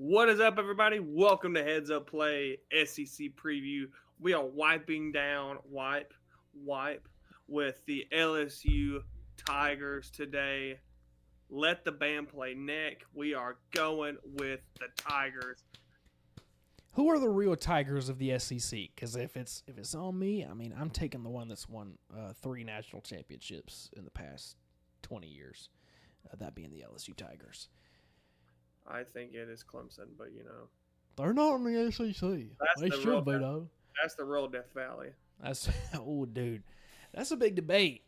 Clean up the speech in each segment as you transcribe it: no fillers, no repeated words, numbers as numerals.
What is up, everybody? Welcome to Heads Up Play SEC Preview. We are wiping down, wipe, with the LSU Tigers today. Let the band play neck. We are going with the Tigers. Who are the real Tigers of the SEC? Because if it's on me, I'm taking the one that's won 3 national championships in the past 20 years. That being the LSU Tigers. I think it is Clemson, but They're not in the SEC. They should be though. That's the real Death Valley. That's dude, that's a big debate.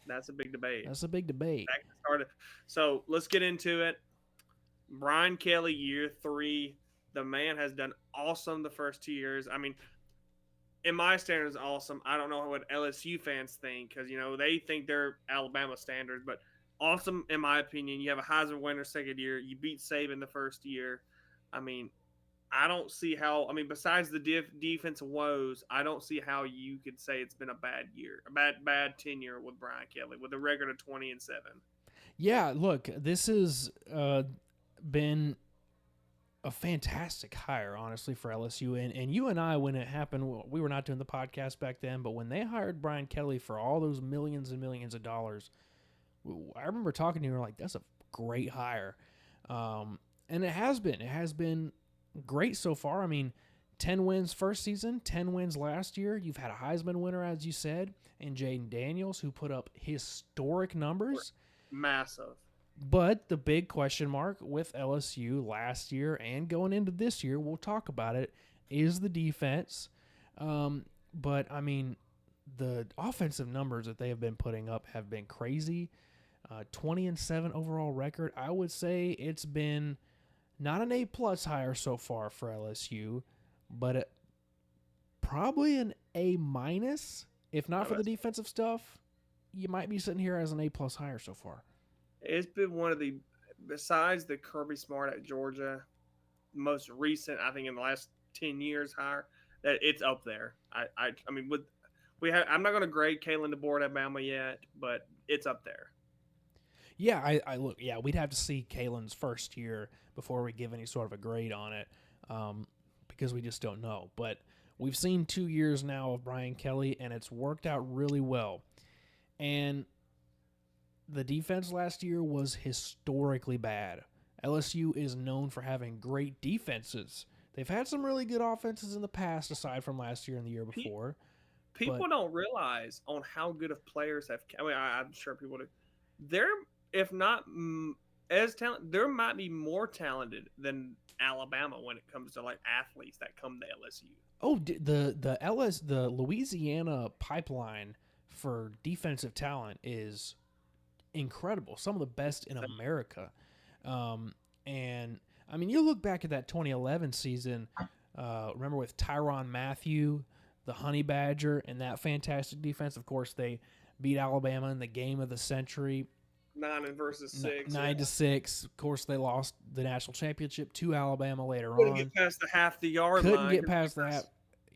That's a big debate. So let's get into it. Brian Kelly, year 3. The man has done awesome the first 2 years. I mean, in my standards, awesome. I don't know what LSU fans think because, they think they're Alabama standards, but awesome in my opinion. You have a Heisman winner second year. You beat Saban the first year. I mean, I don't see how. I mean, besides the defensive woes, I don't see how you could say it's been a bad year, a bad tenure with Brian Kelly with a record of 20-7. Yeah, look, this has been a fantastic hire, honestly, for LSU. And you and I, when it happened, we were not doing the podcast back then, but when they hired Brian Kelly for all those millions and millions of dollars, I remember talking to you and like, that's a great hire. And it has been great so far. I mean, 10 wins first season, 10 wins last year. You've had a Heisman winner, as you said, and Jaden Daniels, who put up historic numbers. Massive. But the big question mark with LSU last year and going into this year, we'll talk about it, is the defense. But, I mean, the offensive numbers that they have been putting up have been crazy. 20-7 overall record. I would say it's been not an A-plus hire so far for LSU, but probably an A-minus. If not for the defensive stuff, you might be sitting here as an A-plus hire so far. It's been one of the, besides the Kirby Smart at Georgia, most recent, I think in the last 10 years hire, that it's up there. I mean, I'm not going to grade Kalen DeBoer at Alabama yet, but it's up there. Yeah, we'd have to see Kalen's first year before we give any sort of a grade on it, because we just don't know. But we've seen 2 years now of Brian Kelly, and it's worked out really well. And the defense last year was historically bad. LSU is known for having great defenses. They've had some really good offenses in the past, aside from last year and the year before. People don't realize on how good of players have. I mean, I'm sure people do. They're, if not as talented, there might be more talented than Alabama when it comes to like athletes that come to LSU. Oh, the Louisiana pipeline for defensive talent is incredible. Some of the best in America. And I mean, you look back at that 2011 season, remember with Tyrann Mathieu, the Honey Badger, and that fantastic defense. Of course, they beat Alabama in the game of the century. 9-6. 9-6. Of course, they lost the national championship to Alabama later Couldn't on. Get past the half the yard line. Couldn't get past that.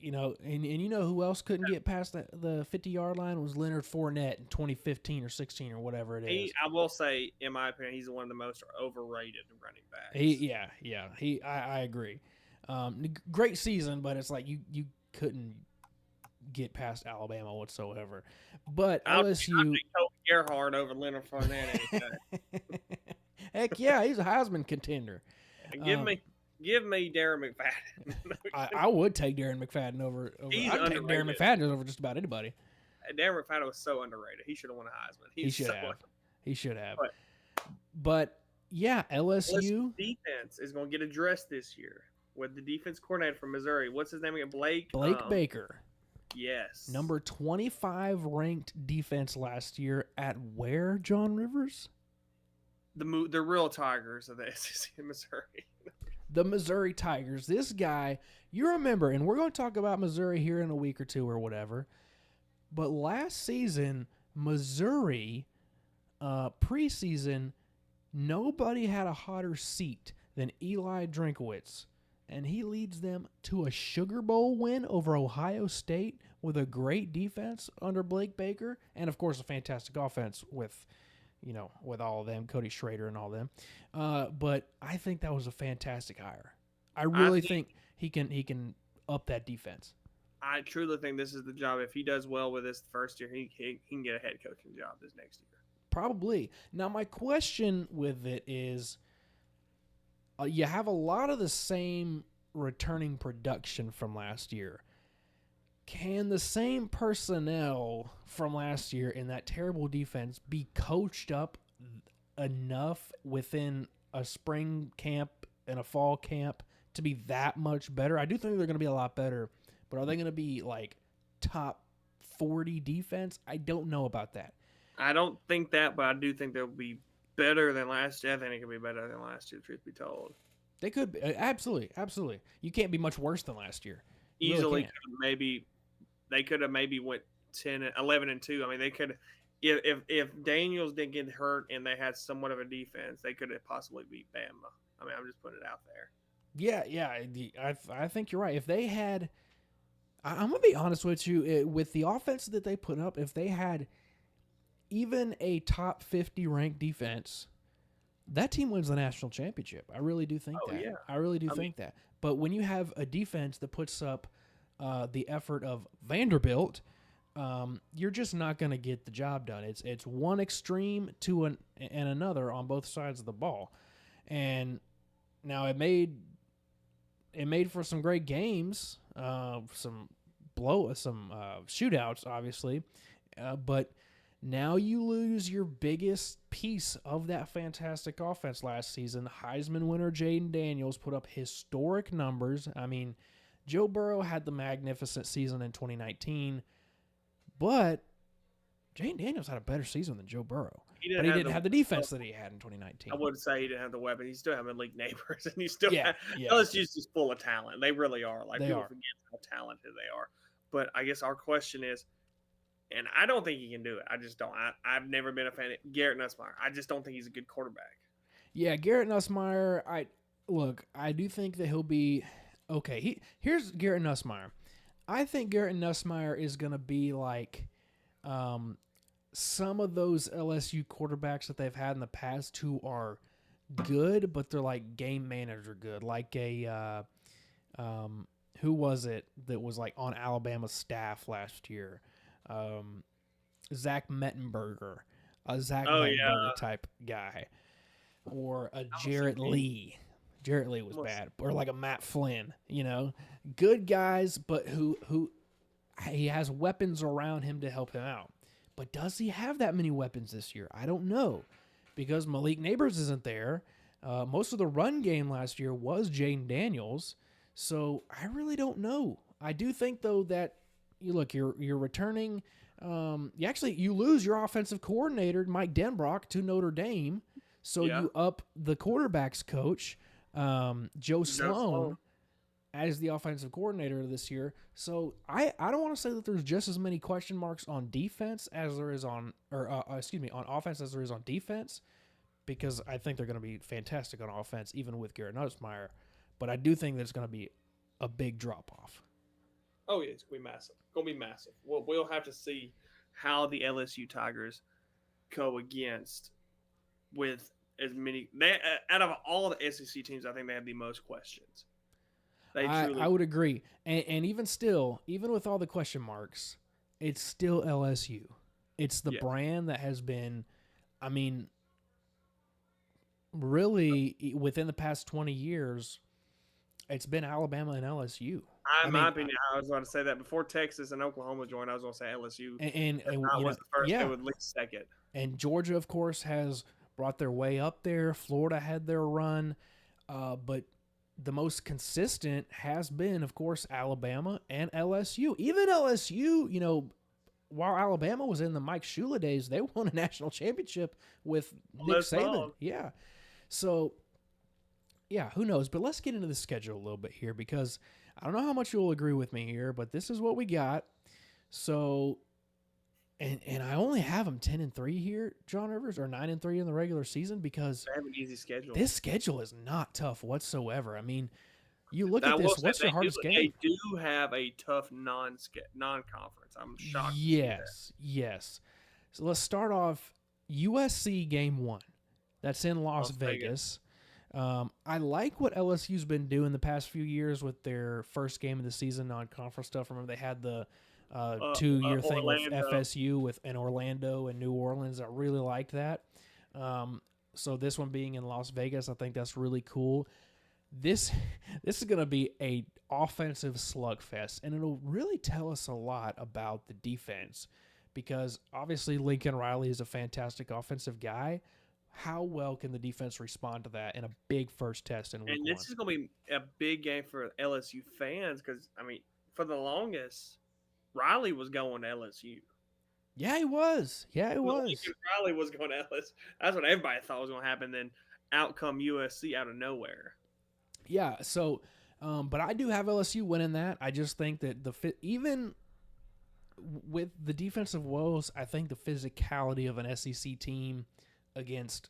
And you know who else couldn't get past the 50-yard line was Leonard Fournette in 2015 or 16 or whatever it is. I will say, in my opinion, he's one of the most overrated running backs. I agree. Great season, but it's like you couldn't get past Alabama whatsoever. But LSU, I'll take Toby Gerhart over Leonard Fournette anytime. Heck yeah, he's a Heisman contender. Give me Darren McFadden. I would take Darren McFadden over. I'd take Darren McFadden over just about anybody. Darren McFadden was so underrated. He should have won a Heisman. He should have. But yeah, LSU defense is going to get addressed this year with the defense coordinator from Missouri. What's his name again? Blake Baker. Yes. Number 25 ranked defense last year at where, John Rivers? The real Tigers of the SEC in Missouri. The Missouri Tigers. This guy, you remember, and we're going to talk about Missouri here in a week or two or whatever, but last season, Missouri, preseason, nobody had a hotter seat than Eli Drinkwitz, and he leads them to a Sugar Bowl win over Ohio State with a great defense under Blake Baker, and of course a fantastic offense with all of them, Cody Schrader and all them. But I think that was a fantastic hire. I really think he can up that defense. I truly think this is the job. If he does well with this first year, he can get a head coaching job this next year. Probably. Now, my question with it is, you have a lot of the same returning production from last year. Can the same personnel from last year in that terrible defense be coached up enough within a spring camp and a fall camp to be that much better? I do think they're going to be a lot better, but are they going to be like top 40 defense? I don't know about that. I don't think that, but I do think they'll be better than last year. I think it could be better than last year, truth be told. They could be. Absolutely. You can't be much worse than last year. You Easily, they could have maybe went 11-2. I mean, they could, if Daniels didn't get hurt and they had somewhat of a defense, they could have possibly beat Bama. I mean, I'm just putting it out there. Yeah. I think you're right. If they had, I'm gonna be honest with you, with the offense that they put up, if they had even a top 50 ranked defense, that team wins the national championship. I really do think that. Yeah. I really do think that. But when you have a defense that puts up the effort of Vanderbilt, you're just not going to get the job done. It's one extreme and another on both sides of the ball. And now it made for some great games, some shootouts, obviously, but now you lose your biggest piece of that fantastic offense last season. Heisman winner Jaden Daniels put up historic numbers. I mean, Joe Burrow had the magnificent season in 2019, but Jaden Daniels had a better season than Joe Burrow. He didn't have the defense that he had in 2019. I wouldn't say he didn't have the weapon. He still have Malik Neighbors, and he still LSU's just full of talent. They really are. Like, people forget how talented they are. But I guess our question is, and I don't think he can do it. I just don't. I've never been a fan of Garret Nussmeier. I just don't think he's a good quarterback. Yeah, Garret Nussmeier, I do think that he'll be okay. Here's Garret Nussmeier. I think Garret Nussmeier is going to be like some of those LSU quarterbacks that they've had in the past who are good, but they're like game manager good. Like who was it that was like on Alabama's staff last year? Zach Mettenberger, a Mettenberger type guy, or a Jarrett Lee. Jarrett Lee was bad, or like a Matt Flynn. Good guys, but who he has weapons around him to help him out. But does he have that many weapons this year? I don't know, because Malik Neighbors isn't there. Most of the run game last year was Jaden Daniels, so I really don't know. I do think though that. You're returning. You lose your offensive coordinator, Mike Denbrock, to Notre Dame. So you up the quarterback's coach, Joe Sloan, as the offensive coordinator this year. So I don't want to say that there's just as many question marks on defense as there is on offense as there is on defense, because I think they're going to be fantastic on offense, even with Garret Nussmeier. But I do think there's going to be a big drop off. Oh, yeah, it's going to be massive. We'll have to see how the LSU Tigers go against with as many. Out of all the SEC teams, I think they have the most questions. I would agree. And even still, even with all the question marks, it's still LSU. It's the brand that has been, really, within the past 20 years, it's been Alabama and LSU. In my opinion, I was going to say that before Texas and Oklahoma joined, I was going to say LSU. And was the first, they would lead second. And Georgia, of course, has brought their way up there. Florida had their run. But the most consistent has been, of course, Alabama and LSU. Even LSU, while Alabama was in the Mike Shula days, they won a national championship with Nick Saban. Yeah. So, yeah, who knows? But let's get into the schedule a little bit here, because I don't know how much you'll agree with me here, but this is what we got. So, and I only have them 10-3 here, John Rivers, or 9-3 in the regular season, because they have an easy schedule. This schedule is not tough whatsoever. I mean, you look at this. What's your hardest game? They do have a tough non-conference. I'm shocked. Yes. So let's start off USC game 1. That's in Las Vegas. I like what LSU's been doing the past few years with their first game of the season non-conference stuff. Remember they had the 2-year thing with Orlando. FSU with in Orlando and New Orleans. I really liked that. So this one being in Las Vegas, I think that's really cool. This this is going to be a offensive slugfest, and it'll really tell us a lot about the defense because obviously Lincoln Riley is a fantastic offensive guy. How well can the defense respond to that in a big first test in week And one? this is going to be a big game for LSU fans because, I mean, for the longest, Riley was going to LSU. Yeah, he was. Yeah, he was. Lincoln Riley was going to LSU. That's what everybody thought was going to happen. Then out come USC out of nowhere. Yeah. So, but I do have LSU winning that. I just think that even with the defensive woes, I think the physicality of an SEC team against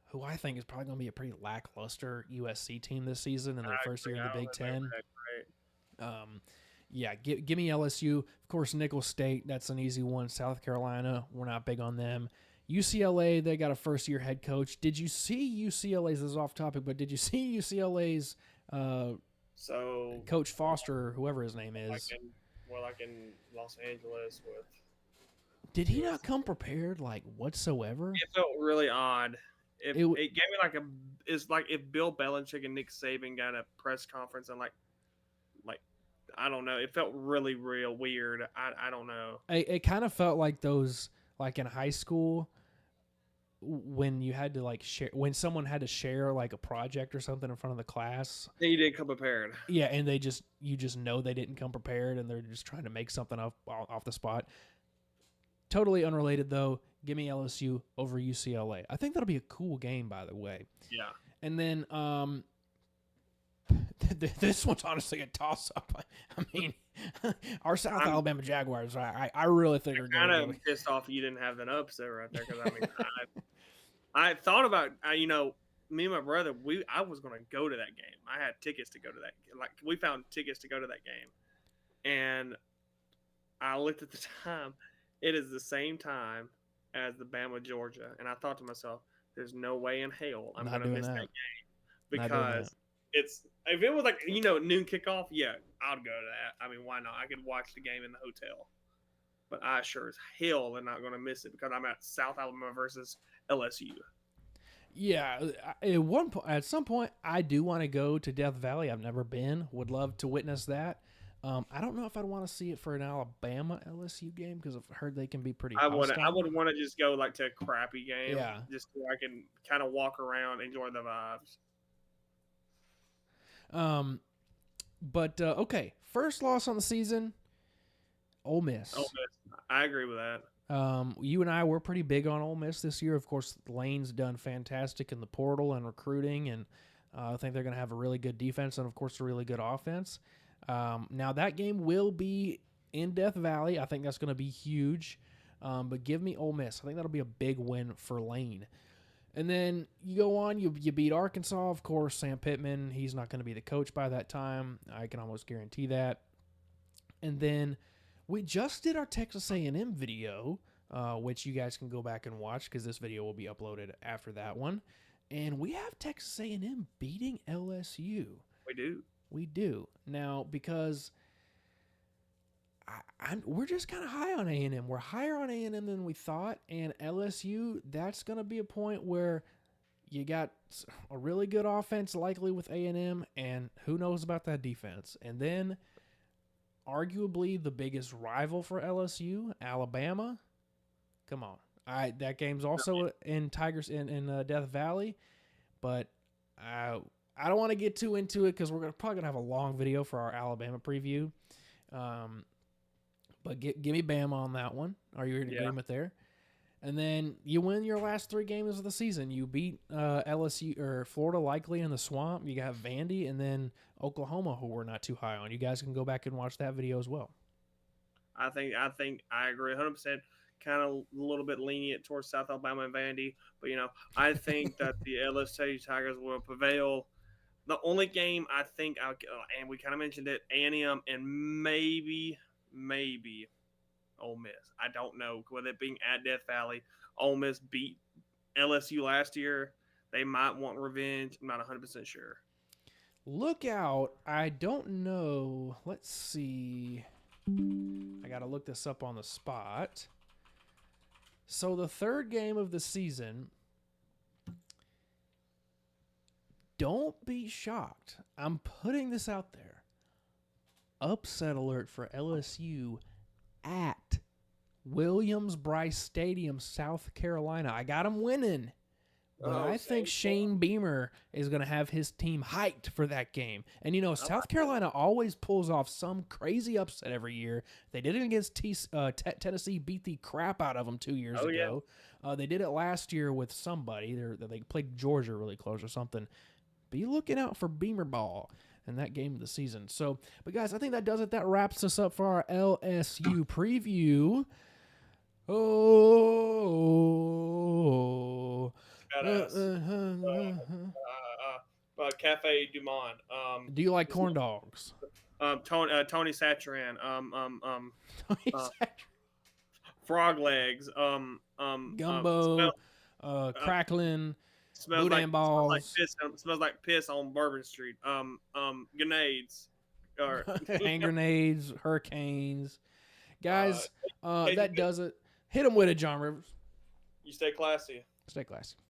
who I think is probably going to be a pretty lackluster USC team this season in their first year in the Big Ten. Yeah, give me LSU. Of course, Nicholls State, that's an easy one. South Carolina, we're not big on them. UCLA, they got a first-year head coach. Did you see UCLA's, this is off topic, but did you see UCLA's Coach Foster, whoever his name is? Like in Los Angeles with. Did he not come prepared, like, whatsoever? It felt really odd. It gave me it's like if Bill Belichick and Nick Saban got a press conference and like I don't know. It felt really real weird. I don't know. It kind of felt like those, like in high school, when you had to like share, when someone had to share like a project or something in front of the class. He didn't come prepared. Yeah, and you just know they didn't come prepared, and they're just trying to make something up off the spot. Totally unrelated though. Give me LSU over UCLA. I think that'll be a cool game, by the way. Yeah. And then this one's honestly a toss-up. I mean, our South Alabama Jaguars, I really think are kind of pissed off you didn't have that upset right there because I mean, I thought about me and my brother. I was going to go to that game. I had tickets to go to that. Like we found tickets to go to that game, and I looked at the time. It is the same time as the Bama Georgia, and I thought to myself, "There's no way in hell I'm going to miss that game because." If it was like noon kickoff, yeah, I'd go to that. I mean, why not? I could watch the game in the hotel, but I sure as hell am not going to miss it because I'm at South Alabama versus LSU. Yeah, at some point, I do want to go to Death Valley. I've never been. Would love to witness that. I don't know if I'd want to see it for an Alabama LSU game because I've heard they can be pretty. I would want to just go like to a crappy game, yeah, just so I can kind of walk around, enjoy the vibes. But okay, first loss on the season, Ole Miss. Ole Miss. I agree with that. You and I were pretty big on Ole Miss this year. Of course, Lane's done fantastic in the portal and recruiting, and I think they're going to have a really good defense and, of course, a really good offense. Now, that game will be in Death Valley. I think that's going to be huge. But give me Ole Miss. I think that'll be a big win for Lane. And then you go on, you beat Arkansas, of course. Sam Pittman, he's not going to be the coach by that time. I can almost guarantee that. And then we just did our Texas A&M video, which you guys can go back and watch because this video will be uploaded after that one. And we have Texas A&M beating LSU. We do. Now, because we're just kind of high on A&M. We're higher on A&M than we thought, and LSU, that's going to be a point where you got a really good offense likely with A&M, and who knows about that defense. And then arguably the biggest rival for LSU, Alabama. Come on. That game's also in Tigers in Death Valley, but I don't want to get too into it because we're probably going to have a long video for our Alabama preview. But give me Bama on that one. Are you in agreement there? And then you win your last 3 games of the season. You beat LSU or Florida likely in the Swamp. You got Vandy and then Oklahoma, who we're not too high on. You guys can go back and watch that video as well. I think I agree 100%. Kind of a little bit lenient towards South Alabama and Vandy, but I think that the LSU Tigers will prevail. The only game I think and we kind of mentioned it, A&M and maybe Ole Miss. I don't know, with it being at Death Valley. Ole Miss beat LSU last year. they might want revenge. I'm not 100% sure. Look out. I don't know. Let's see. I got to look this up on the spot. So the third game of the season, don't be shocked. I'm putting this out there. Upset alert for LSU at Williams-Brice Stadium, South Carolina. I got them winning. But I think Shane Beamer is going to have his team hyped for that game. And, South Carolina always pulls off some crazy upset every year. They did it against Tennessee, beat the crap out of them 2 years ago. Yeah. They did it last year with somebody. They played Georgia really close or something. Be looking out for Beamer ball in that game of the season. So, but guys, I think that does it. That wraps us up for our LSU preview. Oh. Cafe Du Monde. Do you like corn dogs? Tony Satcheran. Frog legs. Gumbo. Crackling. Boudin balls. Smells like piss on Bourbon Street. Grenades. Hand grenades. Hurricanes. Guys, that does it. Hit them with it, John Rivers. You stay classy. Stay classy.